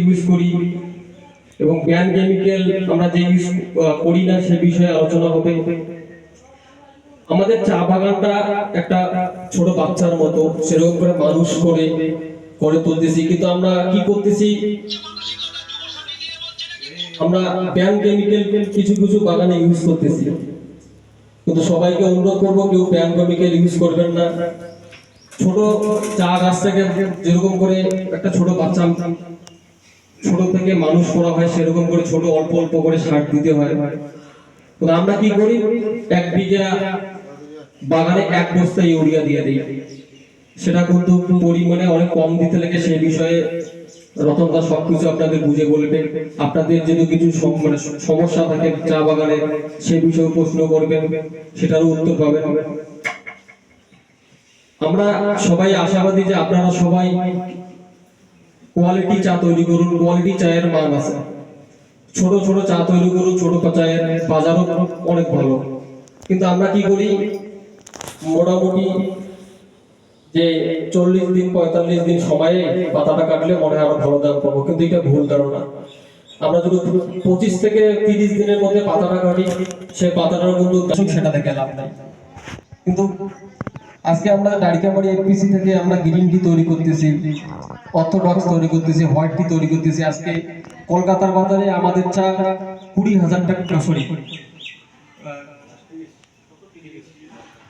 Use করি এবং ban chemical আমরা যে ইউজ করি না সে বিষয়ে আলোচনা হবে। আমাদের চা বাগানটা একটা ছোট বাচ্চার মতো, সেরকম করে মানুষ করে করে তুলতেছি, কিন্তু আমরা কি করতেছি, আমরা ব্যান কেমিক্যাল কিছু কিছু বাগানে ইউজ করতেছি। কিন্তু সবাইকে অনুরোধ করবো কেউ ব্যান কেমিক্যাল ইউজ করবেন না। ছোট চা গাছ থেকে যেরকম করে একটা ছোট বাচ্চা ছোট থেকে মানুষ করা হয়, সেরকম করে ছোট অল্প অল্প করে সার দিতে হয়। তো আমরা কি করি, 1 বিঘা বাগানে 1 বস্তা ইউরিয়া দিয়ে দিই। সেটা কিন্তু পরিমাণে অনেক কম দিতে লাগে। সেই বিষয়ে রতনদা সবকিছু আপনাদের বুঝে বলবেন। আপনাদের যদি কিছু সমস্যা থাকে চা বাগানে, সে বিষয়ে প্রশ্ন করবেন, সেটারও উত্তর পাবেন। আমরা সবাই আশাবাদী যে আপনারা সবাই কোয়ালিটি চা তৈরি করুন। কোয়ালিটি চায়ের মান আছে। ছোট ছোট চা তৈরি করুন, ছোট চায়ের বাজারও অনেক ভালো। কিন্তু আমরা কি করি, মোটামুটি যে 40 দিন 45 দিন সময়ে পাতাটা কাটলে মনে হয় আরো ভালো দাম পাবো, কিন্তু এটা ভুল ধারণা। আমরা যদি 25 থেকে 30 দিনের মধ্যে পাতাটা কাটি, সেই পাতাটার কিন্তু সেটা দেখে লাভ নাই। কিন্তু আজকে আমরা দাঁড়িকামারি এফপিসি থেকে আমরা গ্রিন টি তৈরি করতেছি, অর্থোডক্স তৈরি করতেছি, হোয়াইট টি তৈরি করতেছি। আজকে কলকাতার বাজারে আমাদের চা 20,000 টাকা, সরি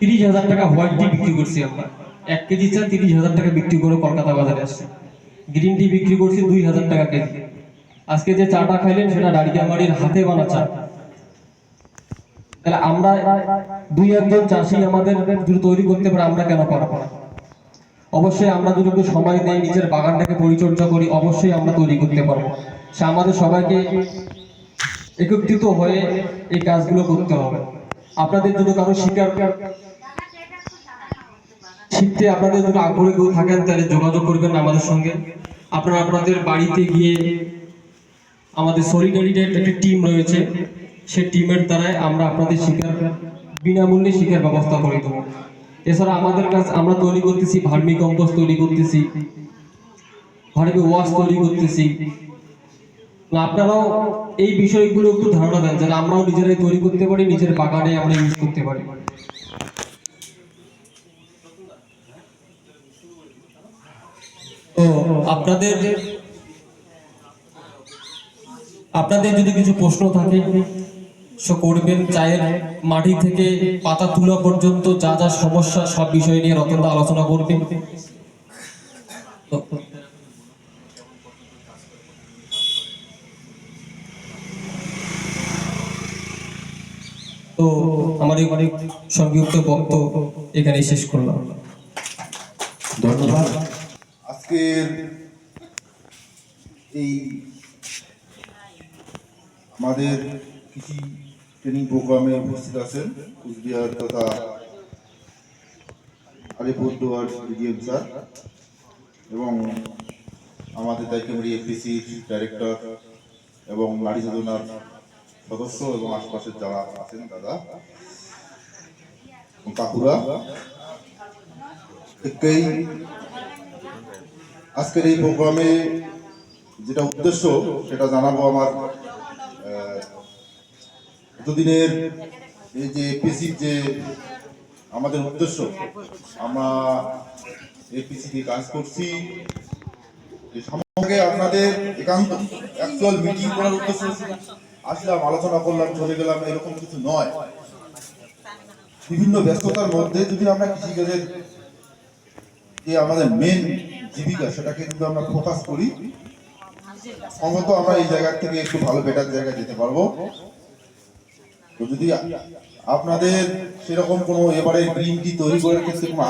30,000 টাকা হোয়াইট টি বিক্রি করছি আমরা। 1 কেজি চা 30,000 টাকা বিক্রি করে কলকাতা বাজারে আসছে। গ্রিন টি বিক্রি করছি 2,000 টাকা কেজি। আজকে যে চাটা খাইলেন সেটা দাঁড়িকামারির হাতে বানা চা। তাহলে আমরা 2-1 চাষি আমাদের যদি তৈরি করতে পারে, আমরা কেন পারবো না? অবশ্যই আমরা যদি একটু সময় দেই, নিজের বাগানটাকে পরিচর্যা করি, অবশ্যই আমরা তৈরি করতে পারবো। সে আমাদের সবাইকে একত্রিত হয়ে এই কাজগুলো করতে হবে। আপনাদের যদি কারো শিখতে আপনাদের যদি আগ্রহী কেউ থাকেন, তাহলে যোগাযোগ করবেন আমাদের সঙ্গে। আপনারা আপনাদের বাড়িতে গিয়ে, আমাদের সলিডারিটির একটা টিম রয়েছে, সেই টিমের দ্বারাই আমরা আপনাদের শিক্ষার বিনামূল্যে শিক্ষার ব্যবস্থা করে দেবো। এছাড়া আমাদের কাছে আমরা তৈরি করতেছি ভার্মি কম্পোস্ট তৈরি করতেছি, ভার্মি ওয়াশ তৈরি করতেছি। আপনারাও এই বিষয়গুলো একটু ধারণা দেন, যেন আমরাও নিজেরাই তৈরি করতে পারি, নিজের বাগানে আমরা ইউজ করতে পারি। তো আপনাদের যদি কিছু প্রশ্ন থাকে সে করবেন। চায়ের মাটি থেকে পাতা তোলা পর্যন্ত যা যা সমস্যা, সব বিষয় নিয়ে রতনদা আলোচনা করবে। তো আমার এই অনেক সংক্ষিপ্ত বক্তব্য এখানে শেষ করলাম। ধন্যবাদ। আজকের এই আমাদের কৃষি ট্রেনিং প্রোগ্রামে উপস্থিত আছেন কুচবিহার তথা আলিপুরদুয়ার ডিএম স্যার এবং আমাদের দায়িকামারি এফপিসির ডাইরেক্টর এবং নারী যোজনার সদস্য এবং আশপাশের যারা আছেন দাদা কাকুরা, আজকের এই প্রোগ্রামে যেটা উদ্দেশ্য সেটা জানাবো। আমার এতদিনের এই যে এপিসির যে আমাদের উদ্দেশ্য, আমরা এপিসি দিয়ে কাজ করছি, সামগ্রিক আপনাদের একান্ত অ্যাকচুয়াল মিটিং করার উদ্দেশ্য আসলাম, আলোচনা করলাম, চলে গেলাম, এরকম কিছু নয়। বিভিন্ন ব্যস্ততার মধ্যে যদি আমরা কৃষিকাজের যে আমাদের মেন জীবিকা, সেটাকে যদি আমরা ফোকাস করি, সম্ভবত আমরা এই জায়গা থেকে একটু ভালো বেটার জায়গায় যেতে পারবো। তো যদি আপনাদের সেরকম কোনো এবারে গ্রিন টি তৈরি করার ক্ষেত্রে কোনো